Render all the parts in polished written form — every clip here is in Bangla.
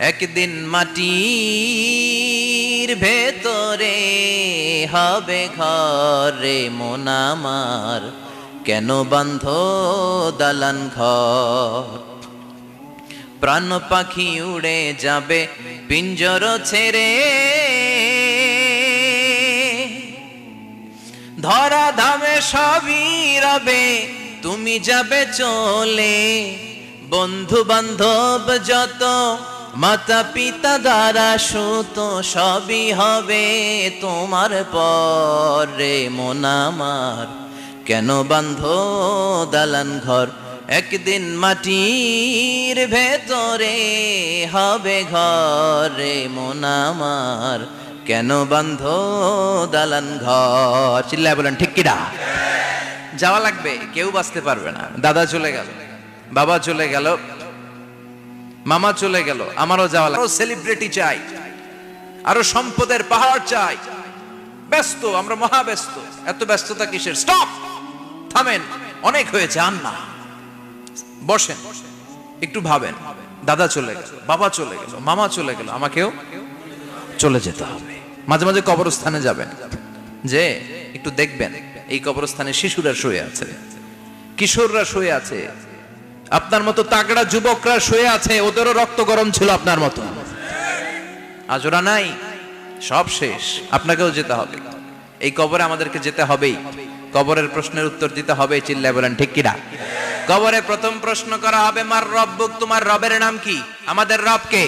একদিন মাটির ভেতরে হবে ঘরে মন আমার, কেন বান্ধ দালান ঘর? প্রাণ পাখি উড়ে যাবে পিঞ্জর ছেড়ে, ধরা ধামে সবই রবে তুমি যাবে চলে। বন্ধু বান্ধব যত মাতা পিতা দ্বারা সুত সবই হবে তোমার পরে মন আমার, কেন বান্ধ দালান ঘর? একদিন মাটির ভেতরে হবে ঘরে মন আমার, কেন বান্ধ দালান ঘর? চিল্লায় বলেন ঠিক কিনা? যাওয়া লাগবে, কেউ বাঁচতে পারবে না। দাদা চলে গেল, বাবা চলে গেল, মামা চলে গেল, আমারও যাওয়া লাগবে। সেলিব্রিটি চাই, আরো সম্পদের পাহাড় চাই। ব্যস্ত, আমরা মহা ব্যস্ত। এত ব্যস্ততা কিসের? স্টপ, থামেন, অনেক হয়েছে, আন না, বসেন, একটু ভাবেন। দাদা চলে গেল, বাবা চলে গেল, মামা চলে গেল, আমাকেও চলে যেতে হবে। মাঝে মাঝে কবরস্থানে যাবেন, যে একটু দেখবেন এই কবরস্থানে শিশুরা শুয়ে আছে, কিশোররা শুয়ে আছে, আপনার মতো তাগড়া যুবকরা শুয়ে আছে, ওদেরও রক্ত গরম ছিল আপনার মতো। আজ ওরা নাই, সব শেষ, আপনাকেও যেতে হবে। এই কবরে আমাদেরকে যেতে হবেই, কবরের প্রশ্নের উত্তর দিতে হবে। চিল্লায় বলেন ঠিক কিনা? কবরে প্রথম প্রশ্ন করা হবে, মার রব্বুক, তোমার রবের নাম কি? আমাদের রব কে?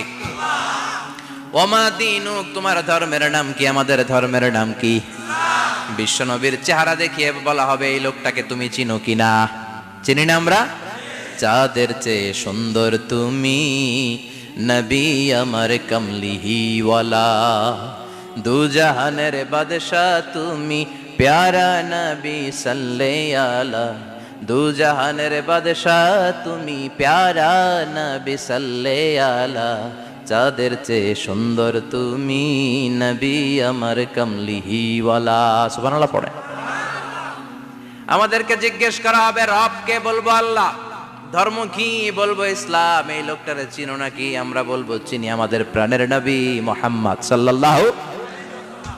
ওমা দীনুক, তোমার ধর্মের নাম কি? আমাদের ধর্মের নাম কি? বিশ্বনবীর চেহারা দেখিয়ে বলা হবে, এই লোকটাকে তুমি চিনো কিনা? চিনি না আমরা? চাঁদের চেয়ে সুন্দর তুমি, নবী আমার কমলিহি ওয়ালা, দু জাহানের বাদশাহ তুমি, প্যারা নবী সাল্লাল্লাহু আলা, দু জাহানের বাদশাহ তুমি, প্যারা নবী সাল্লাল্লাহু আলা, চাঁদের চেয়ে সুন্দর তুমি, নবী আমার কমলিহি ওয়ালা। সুবহানাল্লাহ পড়ে। আমাদেরকে জিজ্ঞেস করা হবে, রবকে? বলবো আল্লাহ। ধর্ম কি? বলবো ইসলাম। এই লোকটারে চিনো নাকি? আমরা বলবো চিনি, আমাদের প্রাণের নবী মুহাম্মদ সাল্লাল্লাহু।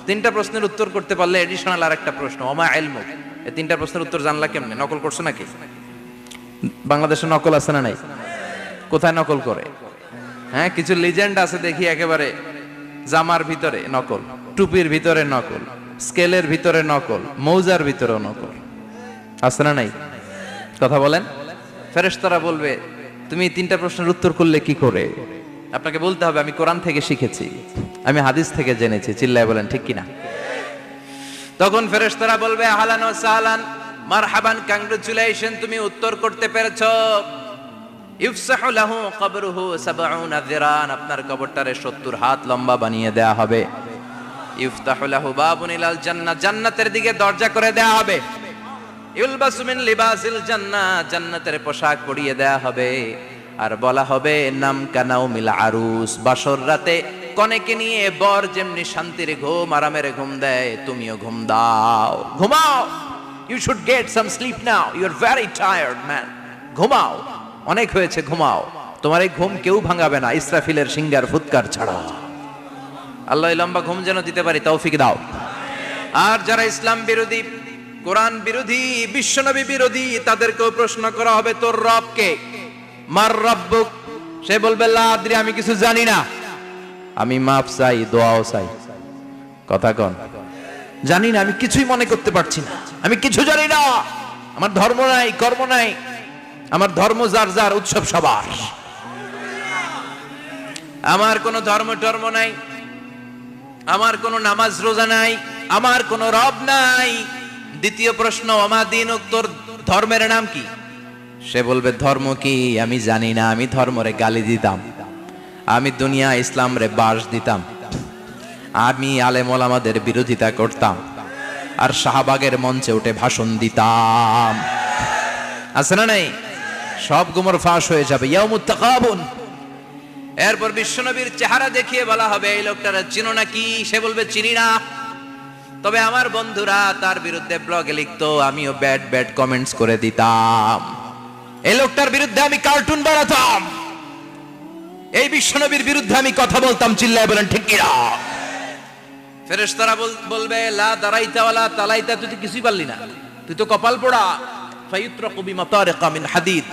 তিনটা প্রশ্নের উত্তর করতে পারলে এডিশনাল আর একটা প্রশ্ন, ওমা ইলমুক। এই তিনটা প্রশ্নের উত্তর জানলা কেমনে? নকল করছো নাকি? বাংলাদেশে নকল আছে না নাই? কোথায় নকল করে? হ্যাঁ, কিছু লিজেন্ড আছে দেখি, একেবারে জামার ভিতরে নকল, টুপির ভিতরে নকল, স্কেলের ভিতরে নকল, মৌজার ভিতরেও নকল। আছে না নাই? কথা বলেন। ফেরেশতারা বলবে, তুমি তিনটা প্রশ্নের উত্তর করলে কি করে? আপনাকে বলতে হবে, আমি কোরআন থেকে শিখেছি, আমি হাদিস থেকে জেনেছি। চিল্লায় বলেন ঠিক কিনা? তখন ফেরেশতারা বলবে, আহলান ওয়া সাহলান, মারহাবান, কংগ্রাচুলেশন, তুমি উত্তর করতে পেরেছো। ইফসাহু লাহু কবরুহু ৭০ যিরান, আপনার কবরটারে ৭০ হাত লম্বা বানিয়ে দেয়া হবে। ইফতাহু লাহু বাবুন ইলাল জান্নাহ, জান্নাতের দিকে দরজা করে দেয়া হবে। ইউলবাসু মিন লিবাসিল জান্নাহ, জান্নাতের পোশাক পরিয়ে দেয়া হবে। আর বলা হবে, নাম কানাউ মিল আরুস, বাসর রাতে কনেকে নিয়ে বর যেমনি শান্তির ঘুম, আরামের ঘুম দেয়, তুমিও ঘুম দাও, ঘুমাও। You should get some sleep now, you are very tired man, ঘুমাও, অনেক হয়েছে, ঘুমাও। তোমার এই ঘুম কেউ ভাঙাবে না, ইসরাফিলের সিঙ্গার ফুৎকার ছাড়া। আল্লাহ লম্বা ঘুম যেন দিতে পারি, তৌফিক দাও। আর যারা ইসলাম বিরোধী, কোরআন বিরোধী, বিশ্বনবী বিরোধী, তাদেরকেও প্রশ্ন করা হবে, তোর রব কে? মার রব্বুক? সে বলবে, লা আদরি, আমি কিছু জানি না, আমি মাফ চাই, দোয়াও চাই। কথা কন, জানি না, আমি কিছুই মনে করতে পারছি না, আমি কিছু জানি না, আমার ধর্ম নাই, কর্ম নাই, আমার ধর্ম যার যার, উৎসব সবার, আমার কোনো ধর্ম টর্ম নাই, আমার কোনো নামাজ রোজা নাই, আমার কোনো রব নাই। দ্বিতীয় প্রশ্ন, ওমা দীনুক, তোর ধর্মের নাম কি? সে বলবে, ধর্ম কি? আমি জানি না, আমি ধর্মরে গালি দিতাম, আমি দুনিয়া ইসলাম রে বাস দিতাম, আমি আলেম ওলামাদের বিরোধিতা করতাম, আর শাহবাগের মঞ্চে উঠে ভাষণ দিতাম। আছে না নাই? সব গুমর ফাঁস হয়ে যাবে, ইয়াউমুত তাকাবুন। এরপর বিশ্বনবীর চেহারা দেখিয়ে বলা হবে, এই লোকটারা চিনো নাকি? সে বলবে, চিনি না, তবে আমার বন্ধুরা তার বিরুদ্ধে ব্লগে লিখতো, আমিও ব্যাড ব্যাড কমেন্টস করে দিতাম, এই লোকটার বিরুদ্ধে আমি কার্টুন বানাতাম। এই বিশ্বনবীর বিরুদ্ধে আমি কথা বলতাম, চিল্লায় বলেন ঠিক কিনা? ফেরেশতারা বলবে লা দারাইতা ওয়ালা তালাইতা, তুই তো কিছুই পারলি না, তুই তো কপাল পোড়া। ফায়ুত্রাকু বিমাতারিকা মিন হাদিদ,